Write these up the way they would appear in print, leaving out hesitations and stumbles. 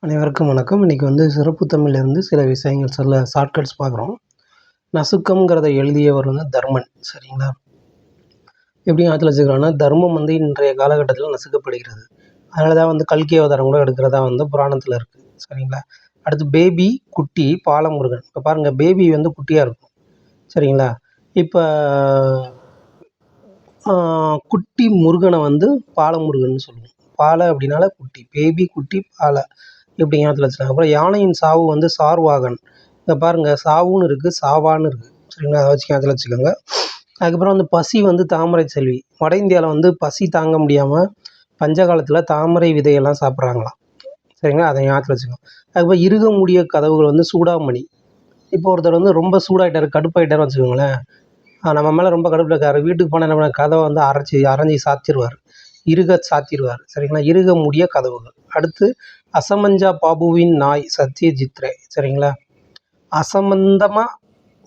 அனைவருக்கும் வணக்கம். இன்றைக்கி வந்து சிறப்பு தமிழ்லேருந்து சில விஷயங்கள் சில ஷார்ட்கட்ஸ் பார்க்குறோம். நசுக்கம்ங்கிறத எழுதியவர் வந்து தர்மன். சரிங்களா? எப்படி ஞாபகத்தில் வச்சுக்கிறோன்னா, தர்மம் வந்து இன்றைய காலகட்டத்தில் நசுக்கப்படுகிறது. அதனால தான் வந்து கல்கி அவதாரம் கூட எடுக்கிறதா வந்து புராணத்தில் இருக்குது. சரிங்களா? அடுத்து பேபி, குட்டி, பாலமுருகன். இப்போ பாருங்கள், பேபி வந்து குட்டியாக இருக்கும். சரிங்களா? இப்போ குட்டி முருகனை வந்து பாலமுருகன் சொல்லுவோம். பாலை அப்படின்னால குட்டி, பேபி, குட்டி, பாலை இப்படி ஞாபகத்தில் வச்சுருக்காங்க. அப்புறம் யானையின் சாவு வந்து சார்வாகன். இங்கே பாருங்கள், சாவுன்னு இருக்குது, சாவான்னு இருக்குது. சரிங்களா? அதை வச்சு ஞாபகத்தில் வச்சுக்கோங்க. அதுக்கப்புறம் வந்து பசி வந்து தாமரை செல்வி. வட இந்தியாவில் வந்து பசி தாங்க முடியாமல் பஞ்ச காலத்தில் தாமரை விதையெல்லாம் சாப்பிட்றாங்களாம். சரிங்களா? அதை ஞாபகத்தில் வச்சுக்கோங்க. அதுக்கப்புறம் இருக முடிய கதவுகள் வந்து சூடாமணி. இப்போ ஒருத்தர் வந்து ரொம்ப சூடாகிட்டார், கடுப்பாகிட்டார்னு வச்சுக்கோங்களேன். நம்ம மேலே ரொம்ப கடுப்பில் இருக்காரு. வீட்டுக்கு போனால் என்ன பண்ண, கதவை வந்து அரைஞ்சி சாத்திடுவார், இருக சாத்திடுவார். சரிங்களா? இருக முடிய கதவுகள். அடுத்து அசமஞ்சா பாபுவின் நாய் சத்யஜித்ரே. சரிங்களா? அசம்பந்தமாக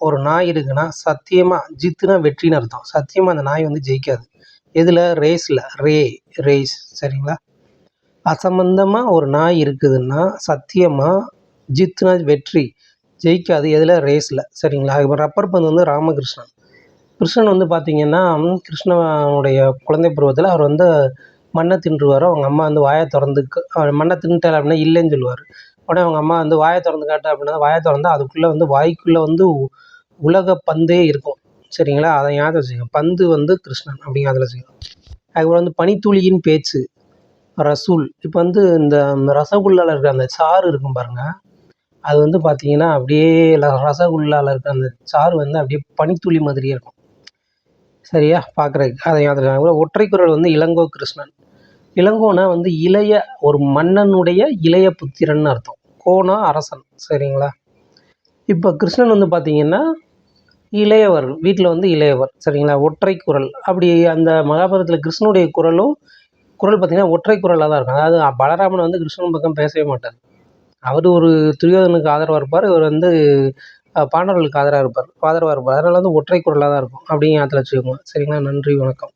ஒரு நாய் இருக்குன்னா சத்தியமாக, ஜித்துனா வெற்றின்னு அர்த்தம். சத்தியமாக அந்த நாய் வந்து ஜெயிக்காது. எதில்? ரேஸில். ரேஸ். சரிங்களா? அசம்பந்தமாக ஒரு நாய் இருக்குதுன்னா சத்தியமாக, ஜித்துனா வெற்றி, ஜெயிக்காது. எதில்? ரேஸில். சரிங்களா? அதுக்கப்புறம் ரப்பர் பந்து வந்து ராமகிருஷ்ணன். கிருஷ்ணன் வந்து பார்த்திங்கன்னா, கிருஷ்ணனுடைய குழந்தை பருவத்தில் அவர் வந்து மண்ணை தின்றுவார். அவங்க அம்மா வந்து வாயை திறந்து மண்ணை தின்னுட்டார் அப்படின்னா இல்லைன்னு சொல்லுவார். உடனே அவங்க அம்மா வந்து வாயை திறந்து காட்டு அப்படின்னா வாயை திறந்தா அதுக்குள்ளே வந்து வாய்க்குள்ளே வந்து உலக பந்தே இருக்கும். சரிங்களா? அதை ஞாபகம் வச்சுக்கோங்க. பந்து வந்து கிருஷ்ணன் அப்படிங்க அதில் வச்சுக்கோங்க. அதுக்கப்புறம் வந்து பனித்துளியின் பேச்சு ரசூல். இப்போ வந்து இந்த ரசகுல்லாவில் இருக்கிற அந்த சாறு இருக்கும் பாருங்கள், அது வந்து பார்த்திங்கன்னா அப்படியே ரசகுல்லாவில் இருக்கிற அந்த சாறு வந்து அப்படியே பனித்துளி மாதிரியே இருக்கும். சரியா? பார்க்குறதுக்கு அதை ஞாபகம். ஒற்றைக்குரல் வந்து இளங்கோ கிருஷ்ணன். இளங்கோனா வந்து இளைய ஒரு மன்னனுடைய இளைய புத்திரன்னு அர்த்தம். கோனா அரசன். சரிங்களா? இப்போ கிருஷ்ணன் வந்து பார்த்திங்கன்னா இளையவர், வீட்டில் வந்து இளையவர். சரிங்களா? ஒற்றை குரல். அப்படி அந்த மகாபாரதத்தில் கிருஷ்ணனுடைய குரல் பார்த்திங்கன்னா ஒற்றை குரலாக தான் இருக்கும். அதாவது பலராமன் வந்து கிருஷ்ணன் பக்கம் பேசவே மாட்டார். அவர் ஒரு துரியோதனுக்கு ஆதரவாக இருப்பார், இவர் வந்து பாண்டவர்களுக்கு ஆதரவாக இருப்பார். அதனால் வந்து ஒற்றை குரலாக தான் இருக்கும். அப்படிங்க ஞாபகத்தில் வச்சுக்கோங்க. சரிங்களா? நன்றி, வணக்கம்.